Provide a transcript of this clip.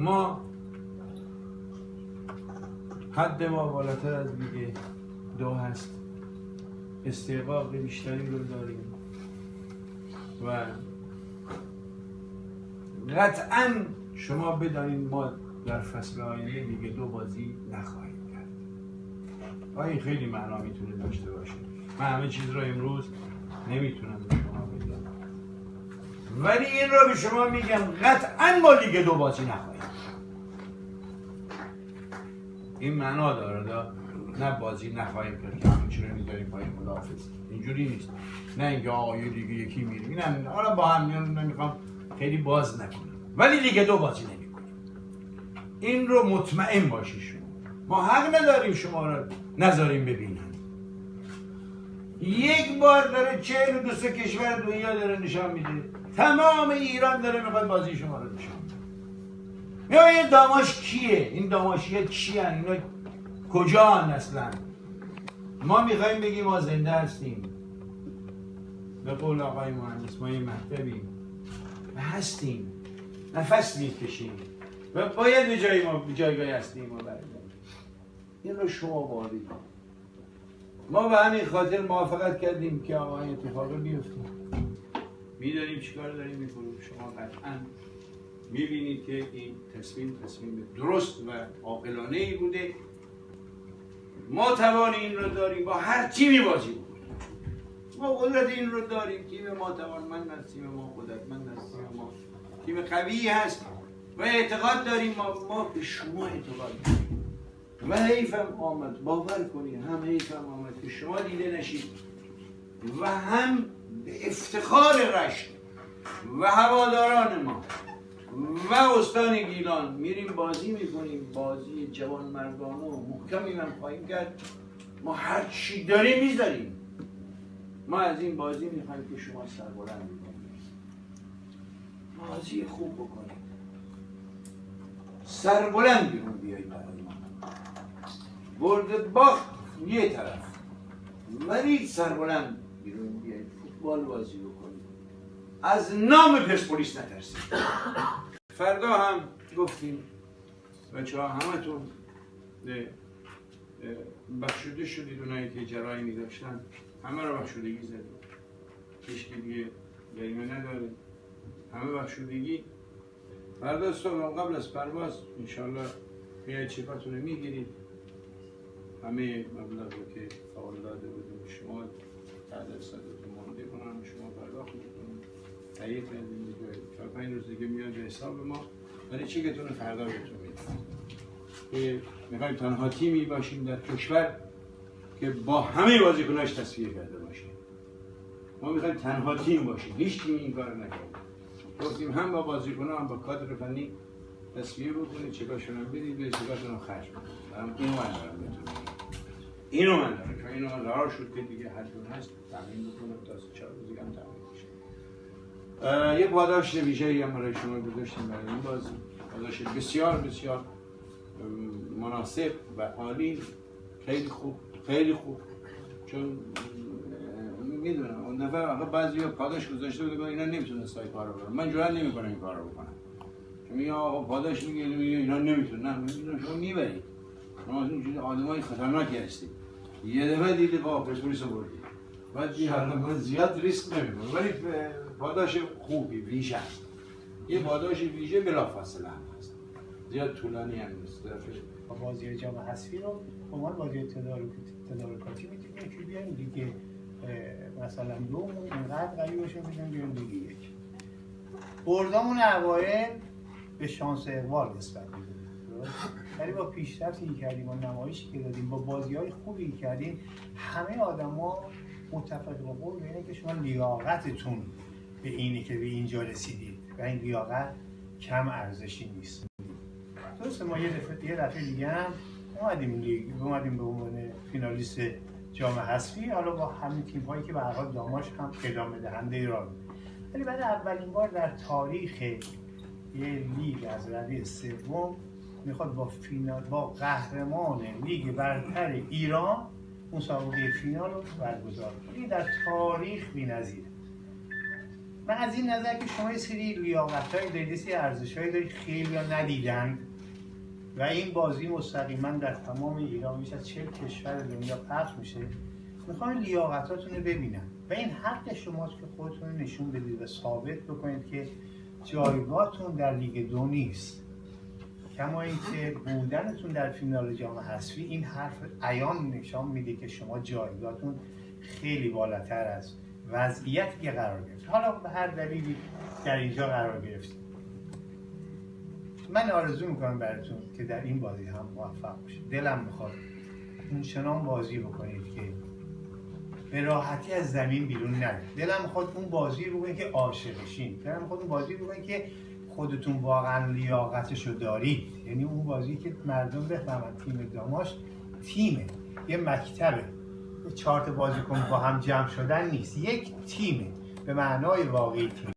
ما حد ما بالاتر از لیگ 2 هست، استحقاق بیشتری رو داریم و قطعا شما بدانید ما در فصل آینده لیگ 2 بازی نخواهیم کرد. این خیلی معنا میتونه داشته باشه. من همه چیز رو امروز نمیتونم به شما بگم، ولی این رو به شما میگم قطعا ما لیگ 2 بازی نخواهیم. این معنا داره نه بازی نخواهیم کرد که همون چرا میذاریم پای خداحافظ. اینجوری نیست. نه اینکه آقا یه لیگ یکی میریم. اینم حالا با هم نمیخوام خیلی باز نکنم، ولی لیگ 2 بازی نمیکنیم. این رو مطمئن باشید شما. ما حق نداریم شما رو نذاریم ببینن. یک بار داره 42 کشور دنیا داره نشان میده، تمام ایران داره میخواد بازی شما رو نشان بده. یا این داماش کیه؟ این داماشیه کیه؟ اینا کجان اصلا؟ ما میخوایم بگیم ما زنده هستیم، به قول آقای مهندس ما یه مکتبیم و هستیم، نفس میکشیم و باید به جای ما به جایگاه هستیم و برگردیم. این رو شما باید. ما به همین خاطر موافقت کردیم که آقا این اتفاق بیفته. میدانیم چیکار داریم میکنیم. شما قطعا میبینید که این تصمیم درست و عاقلانه ای بوده. ما توان این رو داریم، با هر تیمی بازی بود. ما قدرت این رو داریم. تیم ما توانمند است، تیم ما قدرتمند است، تیم ما تیم قوی هست و اعتقاد داریم. ما به شما اعتقاد داریم و حیفم آمد، باور کنید هم حیفم آمد که شما دیده نشید و هم به افتخار رشت و هواداران ما و استان گیلان میریم بازی میکنیم. بازی جوان مردانه و محکمی هم خواهیم کرد. ما هر چی داریم میذاریم. ما از این بازی میخوایم که شما سربلند بکنید، بازی خوب بکنید، سربلند بیرون بیایید. برای ما برد باخت یه طرف، ولی سربلند بیرون بیایید، فوتبال بازی بکنید، از نام پرسپولیس نترسید. فردا هم گفتیم بچه ها همتون بخشوده شدید، اونایی که جرایمی داشتن همه رو بخشودگی زدید، هیچ که دیگه جریمه نداره، همه بخشودگی. فردا صبح قبل از پرواز انشالله میاید چکاتون رو میگیرید، همه مبلغ رو که فعال داده بودیم شما تعداد صدتون مانده کنم شما پرداخت میکنید، تایید کردیم دیگه 4-5 روز دیگه میاد به حساب ما، ولی چکتون رو فردا بهتون میدیم که میخوایم تنها تیمی باشیم در کشور که با همه بازیکناش تصفیه کرده باشیم. ما میخوایم تنها تیم باشیم، هیچ تیمی این کار نکرده. گفتیم هم با بازیکن‌ها هم با کادر فنی تصفیه بکنید، چکاشون هم بدید، به چکاتون هم خرج کنید. اینو من دارم بهتون میگم. اینو من دارم که اینو قرار شد که دیگه هر جور هست تامین بکنم تا 4 روز دیگه هم تامین بشه. یه پاداش ویژه‌ای هم برای شما گذاشتیم برای این بازی. پاداش بسیار بسیار مناسب و عالی، خیلی خوب چون میدونم اون دفعه آخه بعضیا پاداش گذاشته بود اینا نمیتونن این کارو بکنن. من جرئت نمیکنم این کارو بکنم. چون میگه آقا پاداش میگه اینا نمیتونن. نه شما میبرید. شما اینجوری آدمای خطرناکی هستید. یه دفعه دیدی با پرسپولیس رو بردید. بعد من زیاد ریسک نمیکنم. ولی پاداش خوبی ویژه است. یه پاداش ویژه بلافاصله هم هست. زیاد طولانی هم نیست. بازی جام حذفی رو به عنوان بازی تدارکاتی میتونیم یکی بیاریم دیگه، مثلا دومون اینقدر قوی باشه میگم بیاریم دیگه یک. بردامون اوایل به شانس اقبال نسبت میدونیم، ولی با پیشرفتی که کردیم و نمایشی که دادیم با بازی‌های خوبی که کردیم همه آدما متفق قول به اینه که شما لیاقتتون به اینه که به اینجا رسیدید و این لیاقت کم ارزشی نیست. درسته ما یه دفعه دیگه هم اومدیم به عنوان فینالیست جام حذفی، حالا با همین تیم‌هایی که به هر حال داماش هم ادامه دهنده ایران، ولی برای اولین بار در تاریخ یه لیگ از رده سوم میخواد با قهرمان لیگ برتر ایران مسابقه فینال رو برگزار کنه. این در تاریخ بی‌نظیره. من از این نظر که شما یه سری لیاقت‌هایی دارید، یه سری ارزش‌هایی دارید خیلی ندیدند و این بازی مستقیما در تمام ایران بیش از 40 کشور دنیا پخش میشه. میخوام لیاقتاتون رو ببینم و این حق شماست که خودتون رو نشون بدید و ثابت بکنید که جایگاهتون در لیگ 2 نیست. کما اینکه بودنتون در فینال جام حذفی این حرف عیان نشان میده که شما جایگاهتون خیلی بالاتر از وضعیتی که قرار گرفت. حالا به هر دلیلی در اینجا قرار گرفتید. من آرزو میکنم براتون که در این بازی هم موفق باشید. دلم میخواد اونچنان بازی بکنید که به راحتی از زمین بیرون نرید. دلم میخواد اون بازی بکنید که عاشقشین. دلم میخواد اون بازی بکنید که خودتون واقعا لیاقتشو دارید. یعنی اون بازی که مردم بفهمن تیم داماش تیمه، یه مکتبه، 4 تا بازیکن با هم جمع شدن نیست، یک تیمه به معنای واقعی تیم.